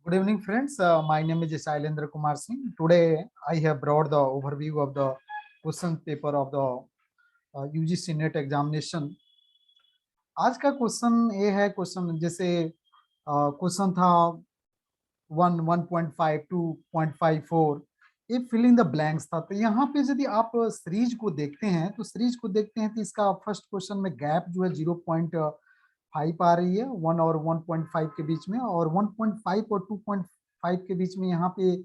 Good evening, friends. My name is Shailendra Kumar Singh. Today, I have brought the overview of the question paper of the UGC NET examination. आज का question ये है, question जैसे question था 1.5 2.54, ये filling the blanks था। तो यहाँ पे यदि आप सीरीज को देखते हैं तो इसका फर्स्ट क्वेश्चन में गैप जो है 0.5 आ रही है 1 और 1.5 के बीच में, और 1.5 और 2.5 के बीच में यहाँ पे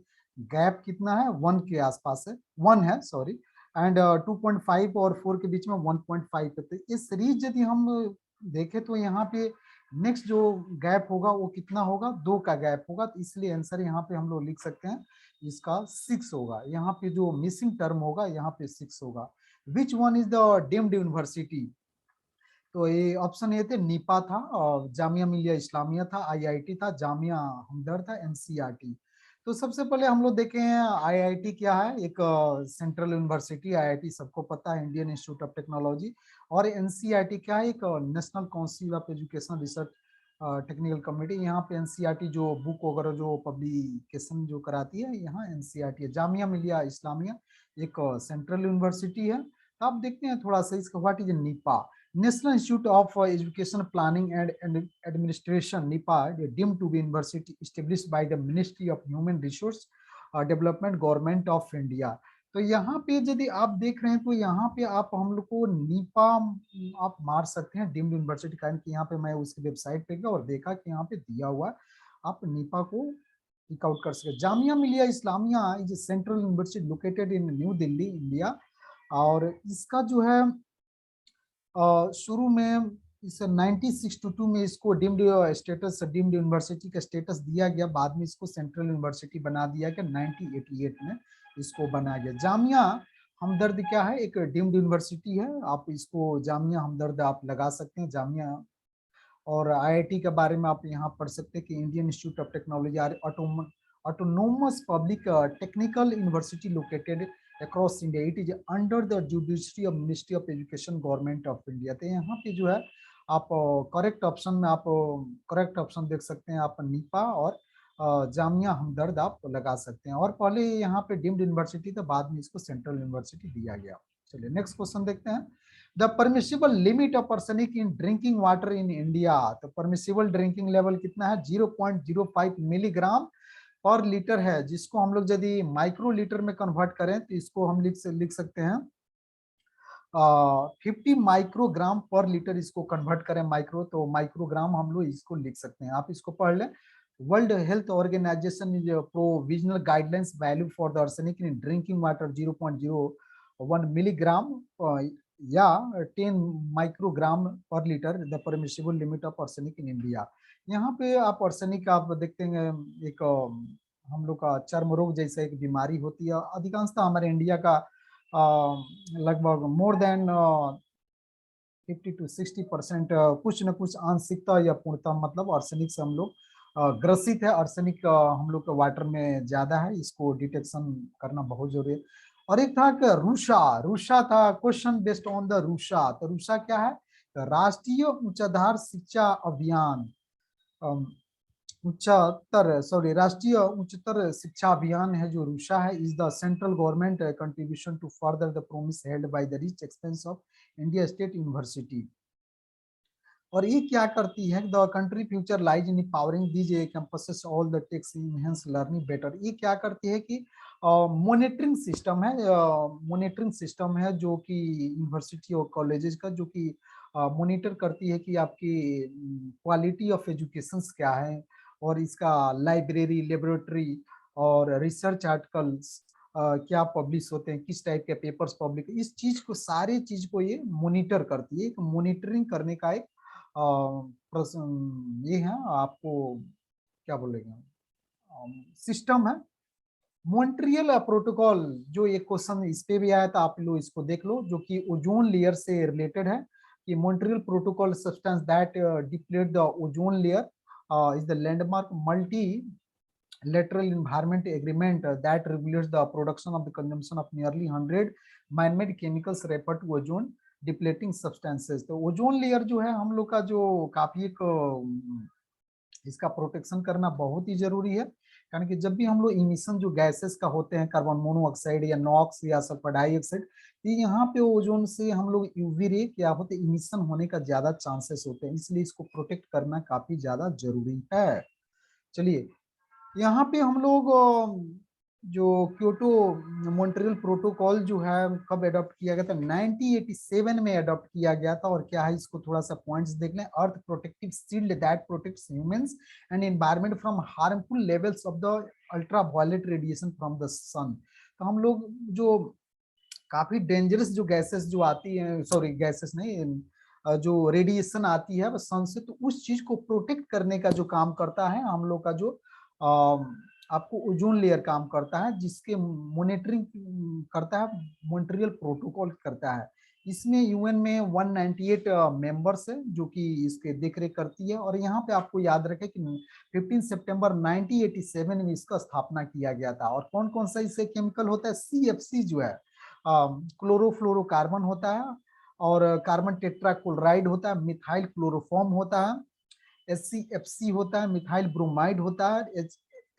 गैप कितना है, 1 के आसपास है, 1 है सॉरी, एंड 2.5 और 4 के बीच में 1.5 है। तो इस सीरीज यदि हम देखें तो यहाँ पे नेक्स्ट जो गैप होगा वो कितना होगा, 2 का गैप होगा। तो इसलिए आंसर यहाँ पे हम लोग लिख सकते हैं इसका 6 होगा। यहाँ पे जो मिसिंग टर्म होगा यहाँ पे 6 होगा। Which one is the deemed university? तो ये ऑप्शन ए थे नीपा था, और जामिया मिलिया इस्लामिया था, आईआईटी था, जामिया हमदर्द था, एनसीईआरटी। तो सबसे पहले हम लोग देखे हैं आईआईटी क्या है। एक सेंट्रल यूनिवर्सिटी, आईआईटी सबको पता है, इंडियन इंस्टीट्यूट ऑफ टेक्नोलॉजी। और एनसीईआरटी क्या है, एक national council of education research technical committee. यहाँ पे एनसीईआरटी जो बुक वगैरह जो पब्लिकेशन जो कराती है, यहाँ एनसीईआरटी है। जामिया मिलिया इस्लामिया एक सेंट्रल यूनिवर्सिटी है। तो आप देखते हैं थोड़ा सा इसका, what is Nipah? National Institute of Education Planning and Administration, NIPA, deemed to be university established by the Ministry of Human Resource Development, Government of India। तो यहाँ पे यदि आप देख रहे हैं तो यहाँ पे आप हम लोग को नीपा आप मार सकते हैं डीम्ड यूनिवर्सिटी, कारण कि यहाँ पे मैं उसकी वेबसाइट पे गया और देखा कि यहाँ पे दिया हुआ है, आप नीपा को टिक आउट कर सकते। Jamia Millia Islamia is central university located in new Delhi, India. और इसका जो है शुरू में इस 1962 में इसको डीम्ड स्टेटस, डीम्ड यूनिवर्सिटी का स्टेटस दिया गया। बाद में इसको सेंट्रल यूनिवर्सिटी बना दिया गया, 1988 में इसको बनाया गया। जामिया हमदर्द क्या है, एक डीम्ड यूनिवर्सिटी है। आप इसको जामिया हमदर्द आप लगा सकते हैं, जामिया। और आईआईटी के बारे में आप यहाँ पढ़ सकते हैं कि Indian institute of technology autonomous public technical university located across India. It is under the jurisdiction of Ministry of Education, Government of India। तो यहाँ पे जो है आप करेक्ट ऑप्शन में आप करेक्ट ऑप्शन देख सकते हैं, आप नीपा और जामिया हमदर्द आप लगा सकते हैं। और पहले यहाँ पे डीम्ड यूनिवर्सिटी था, बाद में इसको सेंट्रल यूनिवर्सिटी दिया गया। चलिए नेक्स्ट क्वेश्चन देखते हैं। The permissible limit of arsenic in drinking water in India. तो परमिसिबल ड्रिंकिंग लेवल कितना है, 0.05 मिलीग्राम पर लीटर है, जिसको हम लोग यदि माइक्रो लीटर में कन्वर्ट करें तो इसको हम लिख सकते हैं 50 माइक्रोग्राम पर लीटर। इसको कन्वर्ट करें माइक्रो, तो माइक्रोग्राम हम लोग इसको लिख सकते हैं। आप इसको पढ़ लें। World Health Organization is provisional guidelines value for the arsenic in drinking water 0.01 milligram या 10 microgram per litre, the permissible limit of arsenic in India. यहाँ पे आप आर्सेनिक आप देखते हैं एक हम लोग का चर्म रोग जैसा एक बीमारी होती है। अधिकांशतः हमारे इंडिया का लगभग मोर देन 50 to 60% कुछ न कुछ आंशिकता या पूर्णतः मतलब आर्सेनिक से हम लोग ग्रसित है। आर्सेनिक हम लोग का वाटर में ज्यादा है, इसको डिटेक्शन करना बहुत जरूरी है। और एक था कि रूषा था, question based on the Rusha. तो रूषा क्या है, राष्ट्रीय उच्चाधार शिक्षा अभियान, राष्ट्रीय उच्चतर शिक्षा अभियान है जो रूषा है, is the central government contribution to further the promise held by the rich expanse of India state university. और ये क्या करती है, the country future lies in powering these campuses all the techs enhance learning better. ये क्या करती है कि मॉनिटरिंग सिस्टम है, मॉनिटरिंग सिस्टम है जो कि यूनिवर्सिटी और कॉलेजेस का, जो कि मॉनिटर करती है कि आपकी क्वालिटी ऑफ एजुकेशन क्या है, और इसका लाइब्रेरी, लेबोरेटरी और रिसर्च आर्टिकल्स क्या पब्लिश होते हैं, किस टाइप के पेपर्स पब्लिक, इस चीज को, सारी चीज को ये मॉनिटर करती है। एक मॉनिटरिंग करने का एक ये है, आपको क्या बोलेंगे, सिस्टम है। मॉन्ट्रियल प्रोटोकॉल, जो एक क्वेश्चन इस पे भी आया था, आप लोग इसको देख लो, जो कि ओजोन लेयर से रिलेटेड है। कि Montreal protocol substance that deplete the ozone layer is the landmark multi lateral environment agreement that regulates the production of the consumption of nearly 100 man-made chemicals referred to ozone depleting substances। तो ozone layer जो है हम लोग का जो काफी एक इसका प्रोटेक्शन करना बहुत ही जरूरी है, कारण कि जब भी हम लोग इमिशन जो गैसेस का होते हैं, कार्बन मोनोऑक्साइड या नॉक्स या सल्फर डाइऑक्साइड, तो यहाँ पे ओजोन से हम लोग यूवी रे क्या होते हैं, इमिशन होने का ज्यादा चांसेस होते हैं, इसलिए इसको प्रोटेक्ट करना काफी ज्यादा जरूरी है। चलिए, यहाँ पे हम लोग जो क्योटो मॉन्ट्रियल प्रोटोकॉल जो है कब एडॉप्ट किया गया था, 1987 में एडॉप्ट किया गया था। और क्या है, इसको थोड़ा सा पॉइंट्स देख लें। Earth protective shield that protects humans and environment from harmful levels of the ultraviolet radiation from the sun. तो हम लोग जो काफी डेंजरस जो गैसेस जो आती है, सॉरी गैसेस नहीं, जो रेडिएशन आती है सन से, तो उस चीज को प्रोटेक्ट करने का जो काम करता है हम लोग का जो आपको ओजोन लेयर काम करता है, जिसके मॉनिटरिंग करता है मॉन्ट्रियल प्रोटोकॉल करता है। इसमें यूएन में 198 मेंबर्स है जो कि इसके देखरेख करती है। और यहाँ पे आपको याद रखें कि 15 सितंबर 1987 में इसका स्थापना किया गया था। और कौन कौन सा इससे केमिकल होता है, सीएफसी जो है क्लोरोफ्लोरोकार्बन होता है, और कार्बन टेट्राक्लोराइड होता है, मिथाइल क्लोरोफॉर्म होता है, एचसीएफसी होता है, मिथाइल ब्रोमाइड होता है,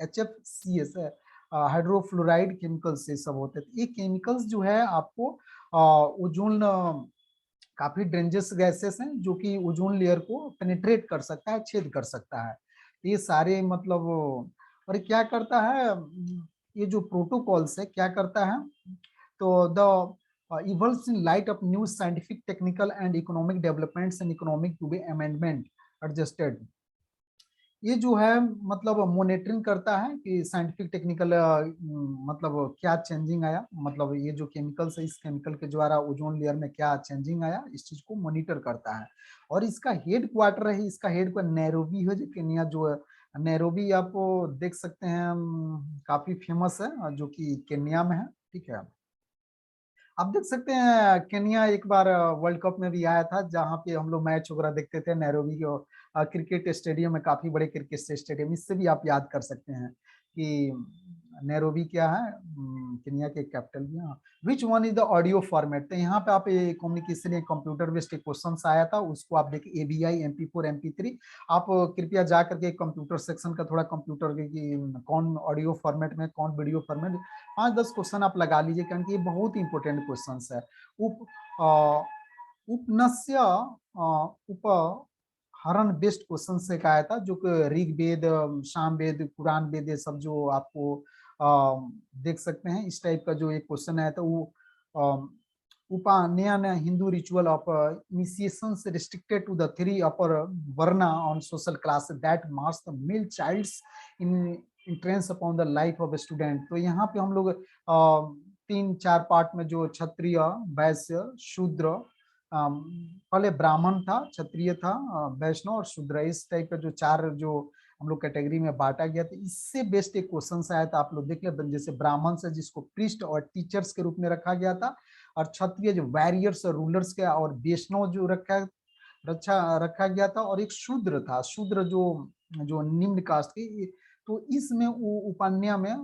एचएफसीएस है, हाइड्रोफ्लोराइड केमिकल से सब होते हैं। ये केमिकल्स जो है आपको ओजोन काफी डेंजरस गैसेस हैं जो कि ओजोन लेयर को पेनिट्रेट कर सकता है, छेद कर सकता है। ये सारे मतलब, और क्या करता है ये जो प्रोटोकॉल्स है, क्या करता है, तो the evolves in light of new scientific, technical and economic developments and economic to be amendment adjusted। ये जो है मतलब मॉनिटरिंग करता है कि साइंटिफिक टेक्निकल मतलब क्या चेंजिंग आया, मतलब ये जो केमिकल्स है इस केमिकल के द्वारा ओजोन लेयर में क्या चेंजिंग आया, इस चीज को मॉनिटर करता है। और इसका हेड क्वार्टर है, इसका हेड क्वार्टर नैरोबी है, जो केन्या जो है। नैरोबी आपको देख सकते हैं, काफी फेमस है जो कि केन्या में है। ठीक है, आप देख सकते हैं केन्या एक बार वर्ल्ड कप में भी आया था, जहां पे हम लोग मैच वगैरह देखते थे नैरोबी के क्रिकेट स्टेडियम में, काफी बड़े क्रिकेट स्टेडियम। इससे भी आप याद कर सकते हैं कि नैरोबी क्या है, केन्या के कैपिटल भी। हाँ, which one is the audio format. तो यहाँ पे आप कम्युनिकेशन कंप्यूटर बेस्ड क्वेश्चन आया था, उसको आप देखिए ABI MP4 MP3। आप कृपया जा करके कंप्यूटर सेक्शन का थोड़ा कंप्यूटर की कौन ऑडियो फॉर्मेट में, कौन वीडियो फॉर्मेट, 5-10 क्वेश्चन आप लगा लीजिए, क्योंकि ये बहुत इंपॉर्टेंट क्वेश्चन है। उप उपनस्य उपहरण बेस्ड क्वेश्चन से कहा था, जो कि ऋग्वेद, सामवेद, कुरान वेद, ये सब जो आपको देख सकते हैं, इस टाइप का जो एक क्वेश्चन आया था। वो upanayana Hindu ritual of initiation restricted to the 3 upper varna on social class that marks the male child's in entrance upon the life of student. तो यहाँ पे हम लोग 3-4 पार्ट में, जो क्षत्रिय, वैश्य, शूद्र, पहले ब्राह्मण था, क्षत्रिय था, वैष्णव और शूद्र, इस टाइप का जो 4 जो हम लोग कैटेगरी में बांटा गया था। इससे बेस्ट एक क्वेश्चन आया था, आप लोग देख ले। जैसे ब्राह्मण से जिसको प्रीस्ट और टीचर्स के रूप में रखा गया था, और क्षत्रिय जो वैरियर्स और रूलर्स के, और वैष्णव जो रखा गया था, और एक शूद्र था, शूद्र जो जो निम्न कास्ट के। तो इसमें उपन्या में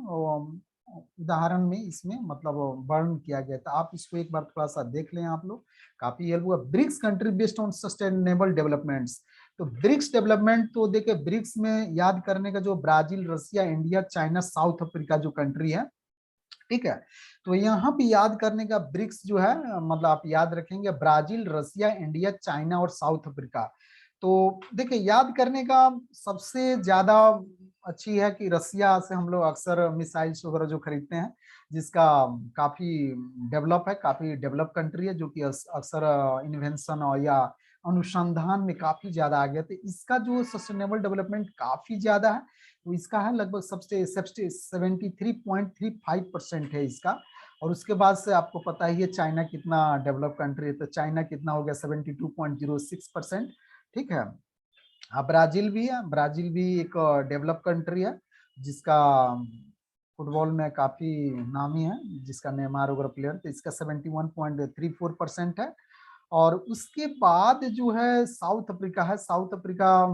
उदाहरण में इसमें मतलब वर्णन किया गया था। आप इसको एक बार थोड़ा सा देख लें आप लोग, काफी हेल्प हुआ। BRICS country based on sustainable developments. तो ब्रिक्स डेवलपमेंट, तो देखिए ब्रिक्स में याद करने का, जो Brazil, Russia, India, China, South Africa जो कंट्री है, ठीक है। तो यहाँ पे याद करने का ब्रिक्स जो है, मतलब आप याद रखेंगे ब्राजील, रसिया, इंडिया, चाइना और साउथ अफ्रीका। तो देखिए याद करने का सबसे ज्यादा अच्छी है कि रसिया से हम लोग अक्सर मिसाइल्स वगैरह जो खरीदते हैं, जिसका काफी डेवलप है, काफी डेवलप कंट्री है, जो कि अक्सर इन्वेंशन और या अनुसंधान में काफी ज्यादा आगे। तो इसका जो सस्टेनेबल डेवलपमेंट काफी ज्यादा है, तो इसका है लगभग सबसे 73.35% है इसका। और उसके बाद से आपको पता ही है चाइना कितना डेवलप कंट्री है, तो चाइना कितना हो गया, 72.06%। ठीक है। हाँ, ब्राजील भी है, ब्राजील भी एक डेवलप कंट्री है, जिसका फुटबॉल में काफी नामी है, जिसका नेमार वगैरह प्लेयर, तो इसका 71.34% है। और उसके बाद जो है साउथ अफ्रीका है, साउथ अफ्रीका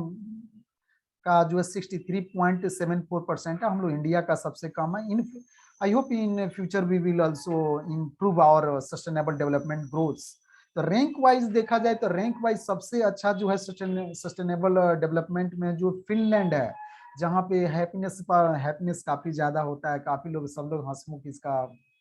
का जो है 63.74% है। हम लोग इंडिया का सबसे कम है। In I hope in future we will also improve our sustainable development growths. तो रैंक वाइज देखा जाए तो रैंक वाइज सबसे अच्छा जो है सस्टेनेबल डेवलपमेंट में जो फिनलैंड है, जहाँ पे हैप्पीनेस काफी ज्यादा होता है, काफी लोग सब लोग हंसमुख इसका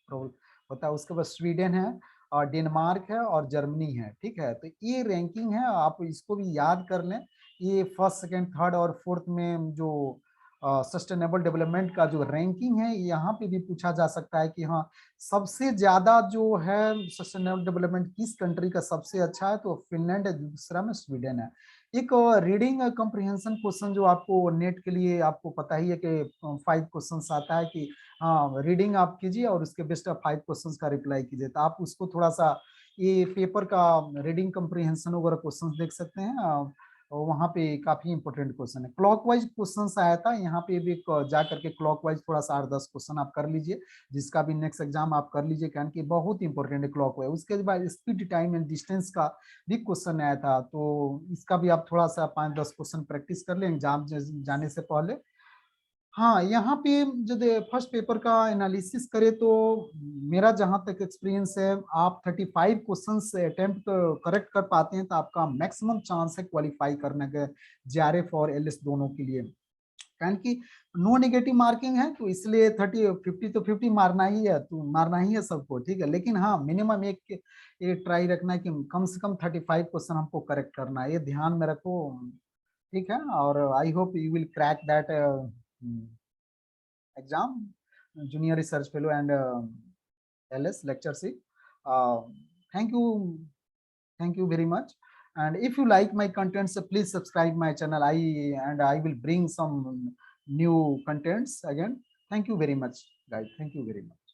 प्रॉब्लम होता है। उसके बाद स्वीडन है और डेनमार्क है और जर्मनी है। ठीक है, तो ये रैंकिंग है, आप इसको भी याद कर लें। ये फर्स्ट सेकंड थर्ड और फोर्थ में जो सस्टेनेबल डेवलपमेंट का जो रैंकिंग है, यहाँ पे भी पूछा जा सकता है कि हाँ सबसे ज्यादा जो है सस्टेनेबल डेवलपमेंट किस कंट्री का सबसे अच्छा है, तो फिनलैंड है, दूसरा में स्वीडन है। एक रीडिंग कॉम्प्रिहेंशन क्वेश्चन जो आपको नेट के लिए आपको पता ही है कि 5 क्वेश्चन आता है कि हाँ रीडिंग आप कीजिए और उसके बेस्ट ऑफ 5 क्वेश्चन का रिप्लाई कीजिए। तो आप उसको थोड़ा सा ये पेपर का रीडिंग कॉम्प्रिहेंशन वगैरह क्वेश्चन देख सकते हैं। और वहाँ पे काफी इंपॉर्टेंट क्वेश्चन है, क्लॉकवाइज क्वेश्चन आया था, यहाँ पे भी जा करके क्लॉकवाइज थोड़ा सा 8-10 क्वेश्चन आप कर लीजिए, जिसका भी नेक्स्ट एग्जाम आप कर लीजिए, कारण कि बहुत इंपॉर्टेंट है क्लॉकवाइज। उसके बाद स्पीड टाइम एंड डिस्टेंस का भी क्वेश्चन आया था, तो इसका भी आप थोड़ा सा 5-10 क्वेश्चन प्रैक्टिस कर लें एग्जाम जाने से पहले। हाँ, यहाँ पे जब फर्स्ट पेपर का एनालिसिस करें तो मेरा जहाँ तक एक्सपीरियंस है, आप 35 क्वेश्चन से अटेम्प्ट करेक्ट कर पाते हैं तो आपका मैक्सिमम चांस है क्वालिफाई करने के जेआरएफ और एलएस दोनों के लिए। कारण कि नो नेगेटिव मार्किंग है, तो इसलिए 30-50 तो 50 मारना ही है, तो मारना ही है सबको। ठीक है, लेकिन हाँ मिनिमम एक ट्राई रखना है कि कम से कम 35 क्वेश्चन हमको करेक्ट करना है, ये ध्यान में रखो। ठीक है, और I hope you will crack that exam, junior research fellow and LS lectureship. Uh, thank you, thank you very much. And if you like my contents, please subscribe my channel. I will bring some new contents again. Thank you very much, guys. Thank you very much.